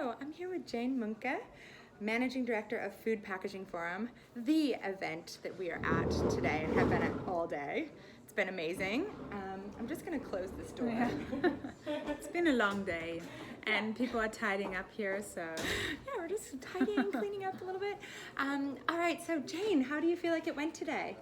Hello, I'm here with Jane Muncke, Managing Director of Food Packaging Forum, the event that we are at today and have been at all day. It's been amazing. I'm just going to close this door. Yeah. It's been a long day and people are tidying up here, so... Yeah, we're just tidying, cleaning up a little bit. All right, so Jane, how do you feel like it went today?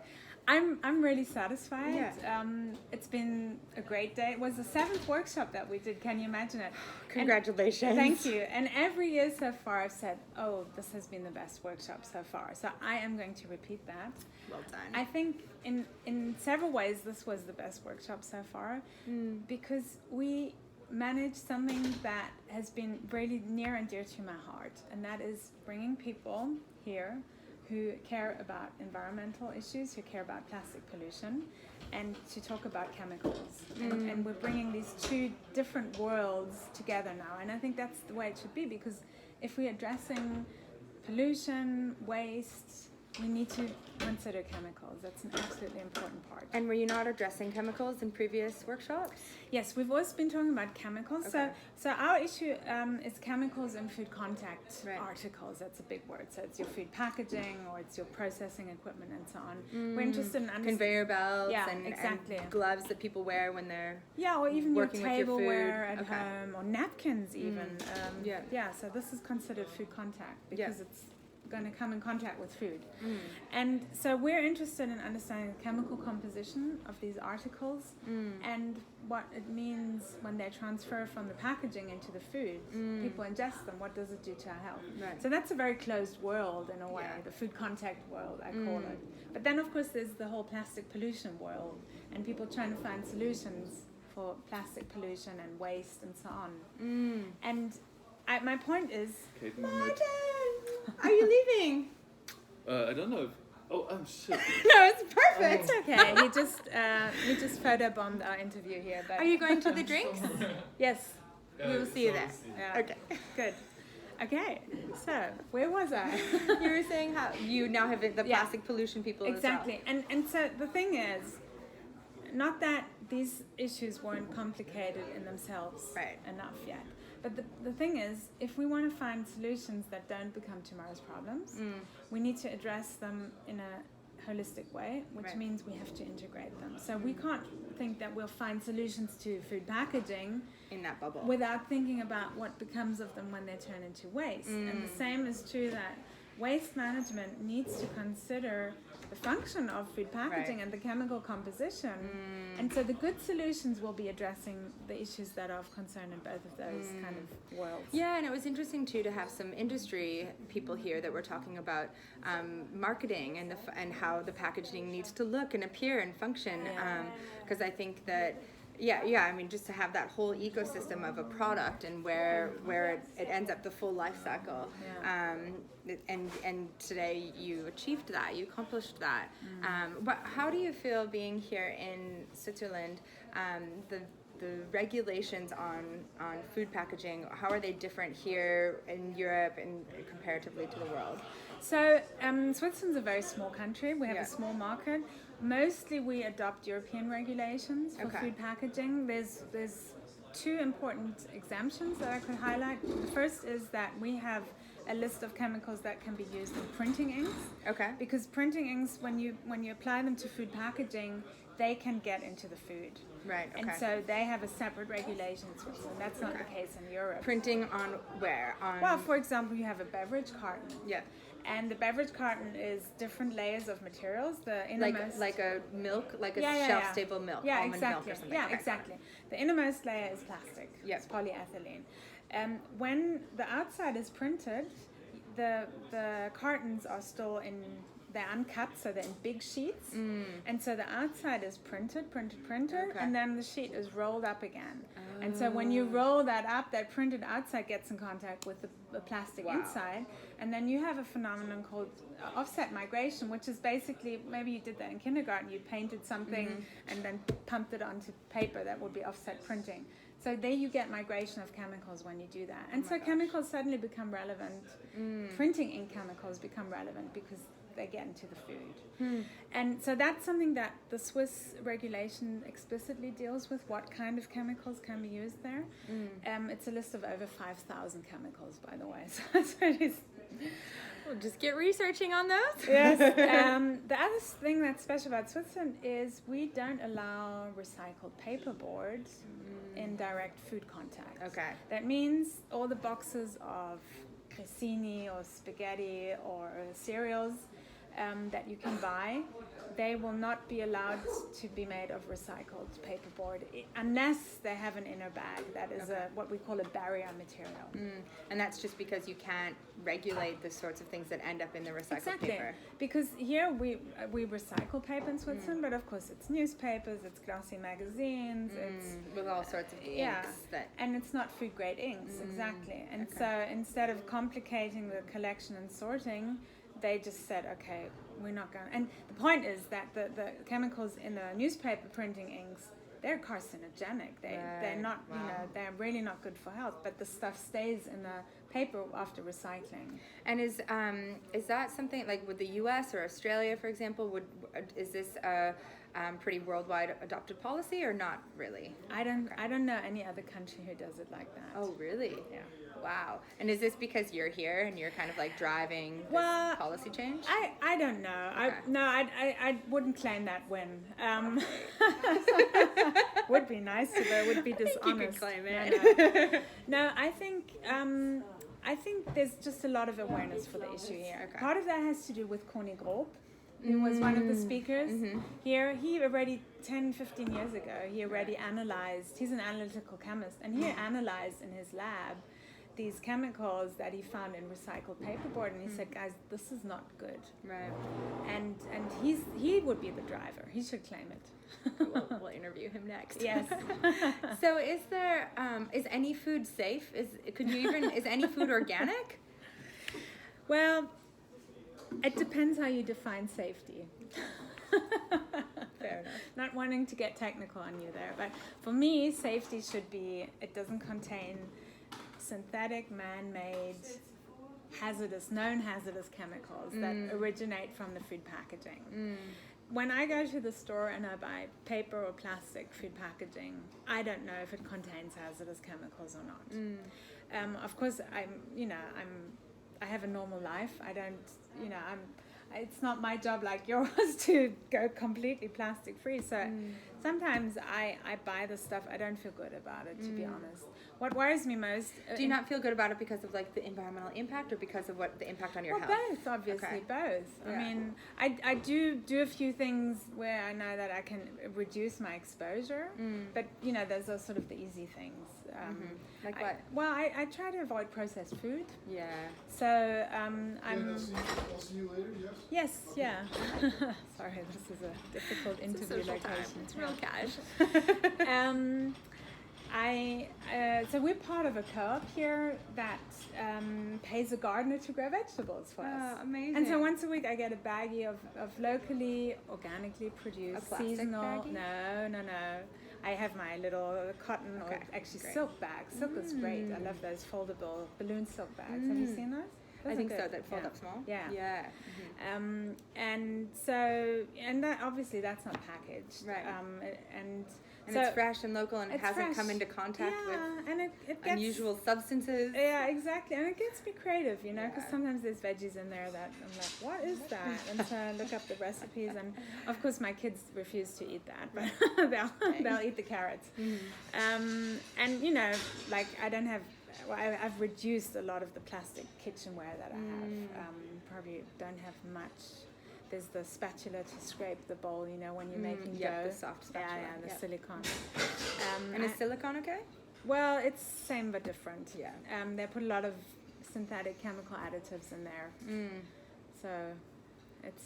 I'm really satisfied. Yeah. It's been a great day. It was the 7th workshop that we did. Can you imagine it? Congratulations. And thank you. And every year so far I've said, oh, this has been the best workshop so far. So I am going to repeat that. Well done. I think in several ways this was the best workshop so far because we managed something that has been really near and dear to my heart, and that is bringing people here who care about environmental issues, who care about plastic pollution, and to talk about chemicals. And we're bringing these two different worlds together now, and I think that's the way it should be, because if we're addressing pollution, waste, we need to consider chemicals. That's an absolutely important part. And were you not addressing chemicals in previous workshops? Yes, we've always been talking about chemicals. Okay. So our issue is chemicals in food contact Right. articles. That's a big word. So it's your food packaging or it's your processing equipment and so on. We're interested in understanding... Conveyor belts exactly. and gloves that people wear when they're or even working your with your food. tableware at Okay. home, or napkins even. Yeah. So this is considered food contact because Yeah. it's going to come in contact with food. And so we're interested in understanding the chemical composition of these articles and what it means when they transfer from the packaging into the food. People ingest them. What does it do to our health? Right. So that's a very closed world in a way, Yeah. the food contact world, I call it. But then, of course, there's the whole plastic pollution world and people trying to find solutions for plastic pollution and waste and so on. And my point is... Martin, are you leaving? I don't know. I'm sick. No, it's perfect. It's okay. He just photobombed our interview here. But Are you going to the drinks? Yes. We will see you there. Yeah. Okay. Good. Okay. So where was I? You were saying how you now have the plastic pollution people Exactly. And so the thing is, not that these issues weren't complicated in themselves enough yet. But the thing is, if we want to find solutions that don't become tomorrow's problems, we need to address them in a holistic way, which means we have to integrate them. So we can't think that we'll find solutions to food packaging in that bubble without thinking about what becomes of them when they turn into waste. And the same is true that waste management needs to consider the function of food packaging and the chemical composition. And so the good solutions will be addressing the issues that are of concern in both of those kind of worlds. Yeah, and it was interesting too to have some industry people here that were talking about marketing and how the packaging needs to look and appear and function. Because I think that I mean, just to have that whole ecosystem of a product and where it ends up the full life cycle. And today you achieved that, you accomplished that. But how do you feel being here in Switzerland? The regulations on food packaging, how are they different here in Europe and comparatively to the world? So Switzerland's a very small country. We have a small market. Mostly we adopt European regulations for food packaging. There's two important exemptions that I could highlight. The first is that we have a list of chemicals that can be used in printing inks. Okay. Because printing inks, when you apply them to food packaging, they can get into the food. Right, okay. And so they have a separate regulation in Switzerland. That's not the case in Europe. Printing on where? Well, for example, you have a beverage carton. Yeah. And the beverage carton is different layers of materials. The innermost, like a milk, like a shelf-stable milk, almond milk or something. Yeah, exactly. The innermost layer is plastic. Yeah. It's polyethylene. When the outside is printed, the cartons are still they're uncut, so they're in big sheets. And so the outside is printed, and then the sheet is rolled up again. And so when you roll that up, that printed outside gets in contact with the plastic inside, and then you have a phenomenon called offset migration, which is basically, maybe you did that in kindergarten, you painted something and then pumped it onto paper. That would be offset printing. So there you get migration of chemicals when you do that. And so chemicals suddenly become relevant. Printing ink chemicals become relevant because they get into the food. And so that's something that the Swiss regulation explicitly deals with, what kind of chemicals can be used there. It's a list of over 5,000 chemicals, by the way. So it is. We'll just get researching on those. Yes. The other thing that's special about Switzerland is we don't allow recycled paperboard in direct food contact. Okay. That means all the boxes of cressini or spaghetti or cereals that you can buy, they will not be allowed to be made of recycled paperboard unless they have an inner bag that is what we call a barrier material. And that's just because you can't regulate the sorts of things that end up in the recycled paper. Because here we recycle paper in Switzerland, but of course it's newspapers, it's glossy magazines, it's with all sorts of inks and it's not food grade inks, exactly. And so instead of complicating the collection and sorting, they just said, okay, we're not going. And the point is that the chemicals in the newspaper printing inks, they're carcinogenic. They're not, they're really not good for health. But the stuff stays in the paper after recycling. And is that something like with the U.S. or Australia, for example? Is this a pretty worldwide adopted policy or not really? I don't know any other country who does it like that. Oh, really? Yeah. Wow. And is this because you're here and you're kind of like driving this policy change? I don't know. Okay. I wouldn't claim that win. Would be nice, but it would be dishonest. You could claim it. No, I think there's just a lot of awareness for the issue here. Okay. Part of that has to do with Cornucopia, who was one of the speakers here. He already 10, 15 years ago, he already analyzed, he's an analytical chemist, and he analyzed in his lab these chemicals that he found in recycled paperboard, and he said, guys, this is not good. Right. And he would be the driver. He should claim it. We'll interview him next. Yes. So is there is any food safe? Is any food organic? Well, it depends how you define safety. Fair enough. Not wanting to get technical on you there, but for me, safety should be, it doesn't contain synthetic, man-made, known hazardous chemicals that originate from the food packaging. When I go to the store and I buy paper or plastic food packaging, I don't know if it contains hazardous chemicals or not. Of course, I have a normal life. I don't, it's not my job like yours to go completely plastic free. So sometimes I buy the stuff, I don't feel good about it, to be honest. What worries me most... Do you not feel good about it because of like the environmental impact or because of the impact on your health? Both, obviously, both. Yeah. I mean, I do a few things where I know that I can reduce my exposure, but, those are sort of the easy things. Like what? I try to avoid processed food. Yeah. So, I'll see you later, yes? Yes, yeah. Sorry, this is a difficult interview location. It's real cash. So we're part of a co-op here that pays a gardener to grow vegetables for us. Oh, amazing. And so once a week I get a baggie of locally, organically produced, A plastic seasonal. baggie? No. I have my little cotton or actually great. silk bags. Silk is great. I love those foldable balloon silk bags. Have you seen those? I think so. good. That fold up small. Yeah. Yeah. And that obviously that's not packaged. Right. And So it's fresh and local and it hasn't come into contact with and it gets, unusual substances. Yeah, exactly. And it gets me creative, because sometimes there's veggies in there that I'm like, what is that? And so I look up the recipes, and of course my kids refuse to eat that, but they'll eat the carrots. And I don't have. Well, I've reduced a lot of the plastic kitchenware that I have. Probably don't have much. There's the spatula to scrape the bowl, when you're making dough. The soft spatula. Yeah, the silicone. And is silicone okay? Well, it's same but different. Yeah. They put a lot of synthetic chemical additives in there. So it's,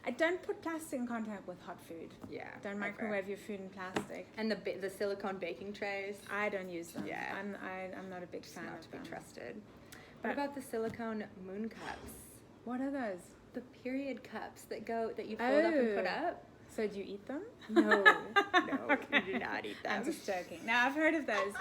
I don't put plastic in contact with hot food. Yeah. Don't microwave your food in plastic. And the silicone baking trays? I don't use them. Yeah. I'm not a big fan Not of to be them. trusted. What about the silicone moon cups? What are those? The period cups that you fold up and put up? So do you eat them? No, okay. We do not eat them. I'm just joking. Now I've heard of those.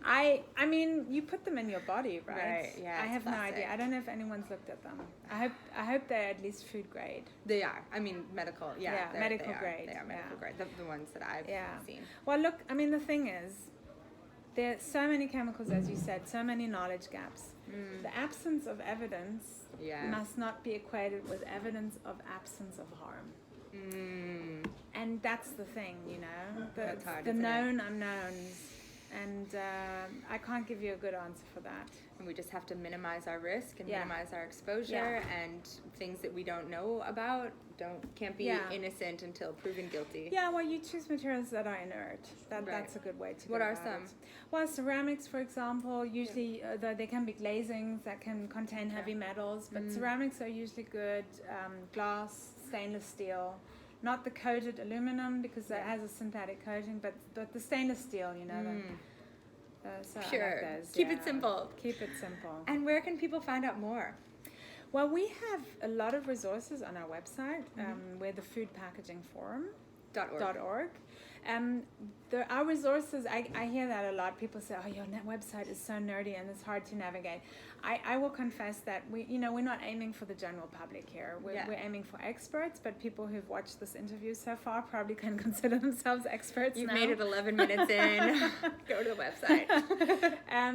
I mean, you put them in your body, right? Right, yeah, I it's have no plastic. idea. I don't know if anyone's looked at them. I hope they're at least food grade. They are. I mean, medical. Yeah, Yeah, medical grade. They are medical Yeah. grade. The ones that I've seen. Well, look, I mean, the thing is, there are so many chemicals, as you said, so many knowledge gaps. The absence of evidence must not be equated with evidence of absence of harm. And that's the thing, you know, That's hard, the isn't it? known unknowns. And I can't give you a good answer for that. And we just have to minimize our risk and Yeah. minimize our exposure, Yeah. and things that we don't know about can't be Yeah. innocent until proven guilty. Yeah, well, you choose materials that are inert. Right. That's a good way to go What are about some? it. Well, ceramics, for example, usually though they can be glazings that can contain heavy metals, but ceramics are usually good. Glass, stainless steel, not the coated aluminum because that has a synthetic coating, but the stainless steel, you know. So I like Pure. those, Keep it simple. Keep it simple. And where can people find out more? Well, we have a lot of resources on our website. We're the Food Packaging Forum. .org. Our resources, I hear that a lot. People say, oh, your website is so nerdy and it's hard to navigate. I will confess that we're not aiming for the general public here. We're aiming for experts, but people who've watched this interview so far probably can consider themselves experts. You've now. made it 11 minutes in. Go to the website.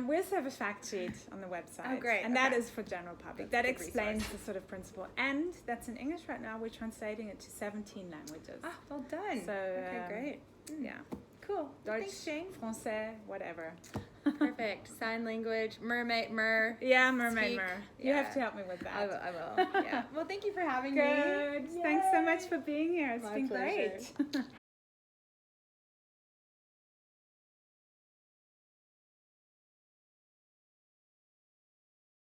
We also have a fact sheet on the website. Oh, great. And that is for general public. That's a That good explains resource. the sort of principle. And that's in English right now. We're translating it to 17 languages. Ah, well done. So, okay, great. Yeah. Cool. Deutsch, Thanks, Jane. Français, whatever. Perfect. Sign language. Mermaid. Yeah, Mermaid. Speak. You have Yeah. to help me with that. I will. Yeah. Well, thank you for having me. Good. Thanks so Yay. much for being here. It's My been pleasure. great.